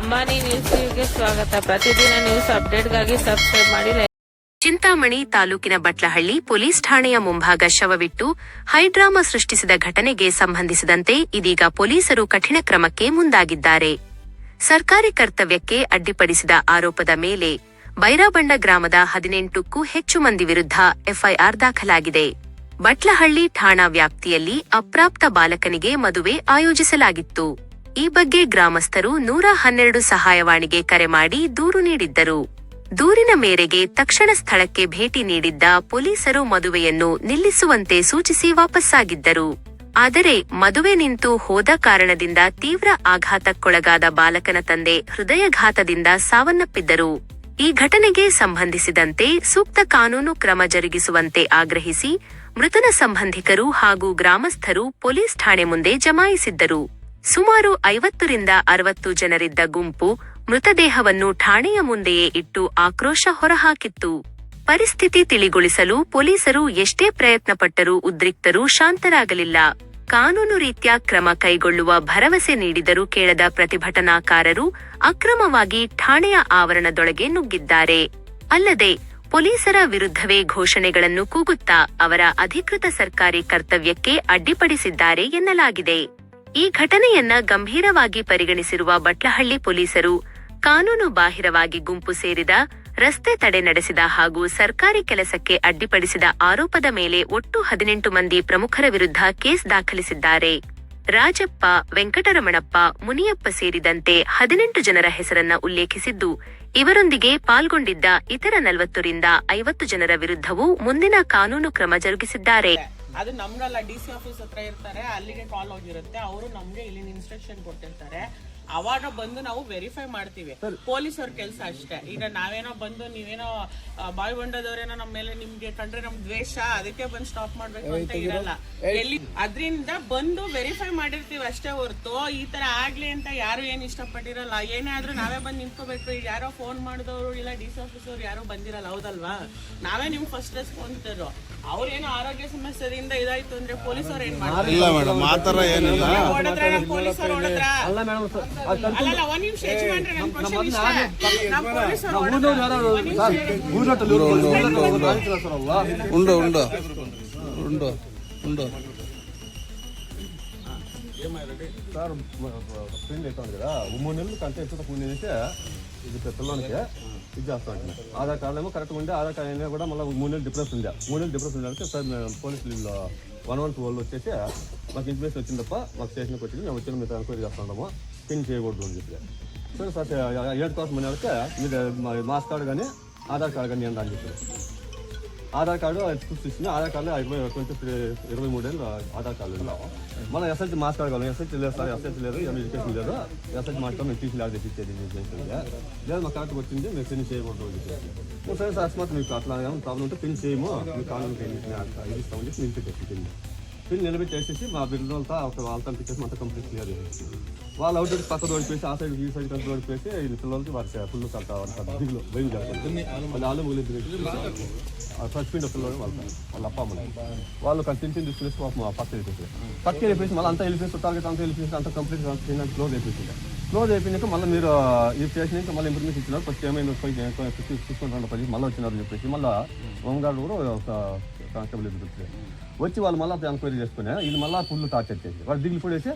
ಅಂಬಾನಿ ನ್ಯೂಸ್ಗೆ ಸ್ವಾಗತ. ಪ್ರತಿದಿನ ನ್ಯೂಸ್ ಅಪ್ಡೇಟ್ಗಾಗಿ ಸಬ್ಸ್ಕ್ರೈಬ್ ಮಾಡಿ. ಚಿಂತಾಮಣಿ ತಾಲೂಕಿನ ಬಟ್ಲಹಳ್ಳಿ ಪೊಲೀಸ್ ಠಾಣೆಯ ಮುಂಭಾಗ ಶವವಿಟ್ಟು ಹೈಡ್ರಾಮಾ ಸೃಷ್ಟಿಸಿದ ಘಟನೆಗೆ ಸಂಬಂಧಿಸಿದಂತೆ ಇದೀಗ ಪೊಲೀಸರು ಕಠಿಣ ಕ್ರಮಕ್ಕೆ ಮುಂದಾಗಿದ್ದಾರೆ. ಸರ್ಕಾರಿ ಕರ್ತವ್ಯಕ್ಕೆ ಅಡ್ಡಿಪಡಿಸಿದ ಆರೋಪದ ಮೇಲೆ ಬೈರಾಬಂಡ ಗ್ರಾಮದ 18ಕ್ಕೂ ಹೆಚ್ಚು ಮಂದಿ ವಿರುದ್ಧ ಎಫ್ಐಆರ್ ದಾಖಲಾಗಿದೆ. ಬಟ್ಲಹಳ್ಳಿ ಠಾಣಾ ವ್ಯಾಪ್ತಿಯಲ್ಲಿ ಅಪ್ರಾಪ್ತ ಬಾಲಕನಿಗೆ ಮದುವೆ ಆಯೋಜಿಸಲಾಗಿತ್ತು. ಈ ಬಗ್ಗೆ ಗ್ರಾಮಸ್ಥರು 112 ಸಹಾಯವಾಣಿಗೆ ಕರೆ ಮಾಡಿ ದೂರು ನೀಡಿದ್ದರು. ದೂರಿನ ಮೇರೆಗೆ ತಕ್ಷಣ ಸ್ಥಳಕ್ಕೆ ಭೇಟಿ ನೀಡಿದ್ದ ಪೊಲೀಸರು ಮದುವೆಯನ್ನು ನಿಲ್ಲಿಸುವಂತೆ ಸೂಚಿಸಿ ವಾಪಸ್ಸಾಗಿದ್ದರು. ಆದರೆ ಮದುವೆ ನಿಂತು ಹೋದ ಕಾರಣದಿಂದ ತೀವ್ರ ಆಘಾತಕ್ಕೊಳಗಾದ ಬಾಲಕನ ತಂದೆ ಹೃದಯಘಾತದಿಂದ ಸಾವನ್ನಪ್ಪಿದ್ದರು. ಈ ಘಟನೆಗೆ ಸಂಬಂಧಿಸಿದಂತೆ ಸೂಕ್ತ ಕಾನೂನು ಕ್ರಮ ಜರುಗಿಸುವಂತೆ ಆಗ್ರಹಿಸಿ ಮೃತನ ಸಂಬಂಧಿಕರು ಹಾಗೂ ಗ್ರಾಮಸ್ಥರು ಪೊಲೀಸ್ ಠಾಣೆ ಮುಂದೆ ಜಮಾಯಿಸಿದ್ದರು. ಸುಮಾರು 50ರಿಂದ 60 ಜನರಿದ್ದ ಗುಂಪು ಮೃತದೇಹವನ್ನು ಠಾಣೆಯ ಮುಂದೆಯೇ ಇಟ್ಟು ಆಕ್ರೋಶ ಹೊರಹಾಕಿತ್ತು. ಪರಿಸ್ಥಿತಿ ತಿಳಿಗೊಳಿಸಲು ಪೊಲೀಸರು ಎಷ್ಟೇ ಪ್ರಯತ್ನಪಟ್ಟರೂ ಉದ್ರಿಕ್ತರು ಶಾಂತರಾಗಲಿಲ್ಲ. ಕಾನೂನು ರೀತ್ಯ ಕ್ರಮ ಕೈಗೊಳ್ಳುವ ಭರವಸೆ ನೀಡಿದರೂ ಕೇಳದ ಪ್ರತಿಭಟನಾಕಾರರು ಅಕ್ರಮವಾಗಿ ಠಾಣೆಯ ಆವರಣದೊಳಗೆ ನುಗ್ಗಿದ್ದಾರೆ. ಅಲ್ಲದೆ ಪೊಲೀಸರ ವಿರುದ್ಧವೇ ಘೋಷಣೆಗಳನ್ನು ಕೂಗುತ್ತಾ ಅವರ ಅಧಿಕೃತ ಸರ್ಕಾರಿ ಕರ್ತವ್ಯಕ್ಕೆ ಅಡ್ಡಿಪಡಿಸಿದ್ದಾರೆ ಎನ್ನಲಾಗಿದೆ. ಈ ಘಟನೆಯನ್ನ ಗಂಭೀರವಾಗಿ ಪರಿಗಣಿಸಿರುವ ಬಟ್ಲಹಳ್ಳಿ ಪೊಲೀಸರು ಕಾನೂನು ಬಾಹಿರವಾಗಿ ಗುಂಪು ಸೇರಿದ, ರಸ್ತೆ ತಡೆ ನಡೆಸಿದ ಹಾಗೂ ಸರ್ಕಾರಿ ಕೆಲಸಕ್ಕೆ ಅಡ್ಡಿಪಡಿಸಿದ ಆರೋಪದ ಮೇಲೆ ಒಟ್ಟು 18 ಮಂದಿ ಪ್ರಮುಖರ ವಿರುದ್ಧ ಕೇಸ್ ದಾಖಲಿಸಿದ್ದಾರೆ. ರಾಜಪ್ಪ, ವೆಂಕಟರಮಣಪ್ಪ, ಮುನಿಯಪ್ಪ ಸೇರಿದಂತೆ 18 ಜನರ ಹೆಸರನ್ನ ಉಲ್ಲೇಖಿಸಿದ್ದು, ಇವರೊಂದಿಗೆ ಪಾಲ್ಗೊಂಡಿದ್ದ ಇತರ 40ರಿಂದ 50 ಜನರ ವಿರುದ್ಧವೂ ಮುಂದಿನ ಕಾನೂನು ಕ್ರಮ ಜರುಗಿಸಿದ್ದಾರೆ. ಅದು ನಮ್ಗಲ್ಲ, DC ಆಫೀಸ್ ಹತ್ರ ಇರ್ತಾರೆ, ಅಲ್ಲಿಗೆ ಕಾಲ್ ಹೋಗಿರುತ್ತೆ. ಅವರು ನಮ್ಗೆ ಇಲ್ಲಿ ಇನ್ಸ್ಟ್ರಕ್ಷನ್ ಕೊಟ್ಟಿರ್ತಾರೆ. ಅವಾಗ ಬಂದು ನಾವು ವೆರಿಫೈ ಮಾಡ್ತೀವಿ. ಪೊಲೀಸವ್ರ ಕೆಲಸ ಅಷ್ಟೇ. ಈಗ ನಾವೇನೋ ಬಂದು ನೀವೇನೋ ಬಾಯ್ ಬಂಡದವ್ರೇನೋ ನಮ್ಮ ಮೇಲೆ ನಿಮ್ಗೆ ಕಂಡ್ರೆ ನಮ್ ದ್ವೇಷ, ಅದಕ್ಕೆ ಬಂದು ಸ್ಟಾಪ್ ಮಾಡ್ಬೇಕು ಅಂತ ಇರಲ್ಲ. ಎಲ್ಲಿ ಅದ್ರಿಂದ ಬಂದು ವೆರಿಫೈ ಮಾಡಿರ್ತೀವಿ ಅಷ್ಟೇ ಹೊರತು ಈ ತರ ಆಗ್ಲಿ ಅಂತ ಯಾರು ಏನ್ ಇಷ್ಟಪಟ್ಟಿರಲ್ಲ. ಏನೇ ಆದ್ರೂ ನಾವೇ ಬಂದು ನಿಂತ್ಕೋಬೇಕು. ಈಗ ಯಾರೋ ಫೋನ್ ಮಾಡಿದವರು ಇಲ್ಲ DC ಆಫೀಸ್ ಅವ್ರು ಯಾರೋ ಬಂದಿರಲ್ಲ, ಹೌದಲ್ವಾ? ನಾವೇ ನಿಮ್ಗೆ ಫಸ್ಟ್ ರೆಸ್ಪಾನ್ಸ್. ಅವ್ರೇನೋ ಆರೋಗ್ಯ ಸಮಸ್ಯೆದಿಂದ ಇದಾಯ್ತು ಅಂದ್ರೆ ಪೊಲೀಸವ್ರು ಏನ್ ಮಾಡ್ತಾರೆ? ಪೊಲೀಸರು ಹೊಡೆದ್ರ ಅಲ್ಲ, ಒಂದ್ ನಿಮಿಷ ಯಜಮಾನ್ರೆ, ನನ್ ಕ್ವಶನ್ ಇಷ್ಟ. ನಮ್ಮ ಪೊಲೀಸರು సార్ ఫ్రెండ్ అవుతాను కదా, 3 నెలలు కంటే ఎక్కువ ముందు నుంచి ఇది పిల్లలకి ఇది చేస్తా ఉంటున్నాను. ఆధార్ కార్డు ఏమో కరెక్ట్గా ఉండే, ఆధార్ కార్డు అయినా కూడా మళ్ళీ 3 నెలలు డిఫరెన్స్ ఉంది. 3 నెలలు డిఫరెన్స్ ఉండాలంటే సార్ పోలీసులు 112 వాళ్ళు వచ్చేసి మాకు ఇన్ఫర్మేషన్ వచ్చింది తప్ప మాకు స్టేషన్కి వచ్చి మేము వచ్చిన మీద ఎంక్వైరీ చేస్తుంటాము, పిన్ చేయకూడదు అని చెప్పి. సరే సార్ 8 కోసం అని అడిగితే మీరు మాస్ కార్డు కానీ ఆధార్ కార్డు కానీ అని చెప్పారు. ఆధార్ కార్డు చూసి ఆధార్ కార్డులో 23 ఏళ్ళు ఆధార్ కార్డు ఉన్నాము. మనం SH మాస్ కార్డు కావాలి. SH లేదు సార్, SH లేదు, ఎడ్యుకేషన్ లేదు, SH మాస్టర్ మేము తీసి లాగా తెచ్చిచ్చేది లేదు, మాకు కరెక్ట్గా వచ్చింది, మేము పిన్ చేయకూడదు అని చెప్పి. సరే సార్, అస్మాత్ మీకు అట్లా ఏమైనా ప్రాబ్లం ఉంటే పిన్ చేయము, మీకు కావాలని ఇది ఇస్తామని చెప్పి నిలిపెట్టేసి పిన్ నిలబెట్టేసేసి మా బిల్లులతో వాళ్ళతో పిచ్చేసి అంతా కంప్లీట్ క్లియర్ చేసేసి వాళ్ళు అవుట్ పక్క రోడ్డు పేసి ఆ సైడ్ ఈ సైడ్ కంటే రోడ్డు పేసి పిల్లలకి వారి ఫుల్ కట్ట దిగులు భయం చేస్తారు. వాళ్ళు ముగ్గురు చచ్చిపోయిన పిల్లలు వాళ్ళ అప్ప అమ్మని వాళ్ళు తిని తీసుకునేసి పక్క వెళ్ళిపోయి మళ్ళీ అంతా వెళ్ళిపోయి టార్గెట్ అంతా వెళ్ళిపోయి అంతా కంప్లీట్ క్లోజ్ అయిపోయింది. క్లోజ్ అయిపోయినాక మళ్ళీ మీరు ఈ స్టేషన్ నుంచి మళ్ళీ ఇన్ఫర్మేషన్ ఇచ్చినారు. ఫస్ట్ ఏమైనా తీసుకుంటారు 10 మళ్ళీ వచ్చినారని చెప్పేసి మళ్ళీ హోంగార్డు కూడా ఒక కానిస్టేబుల్ వచ్చి వాళ్ళు మళ్ళీ ఎంక్వైరీ చేసుకునే ఇది మళ్ళీ ఫుల్ టార్చర్ చేసి వాళ్ళు దిగులు పడేసి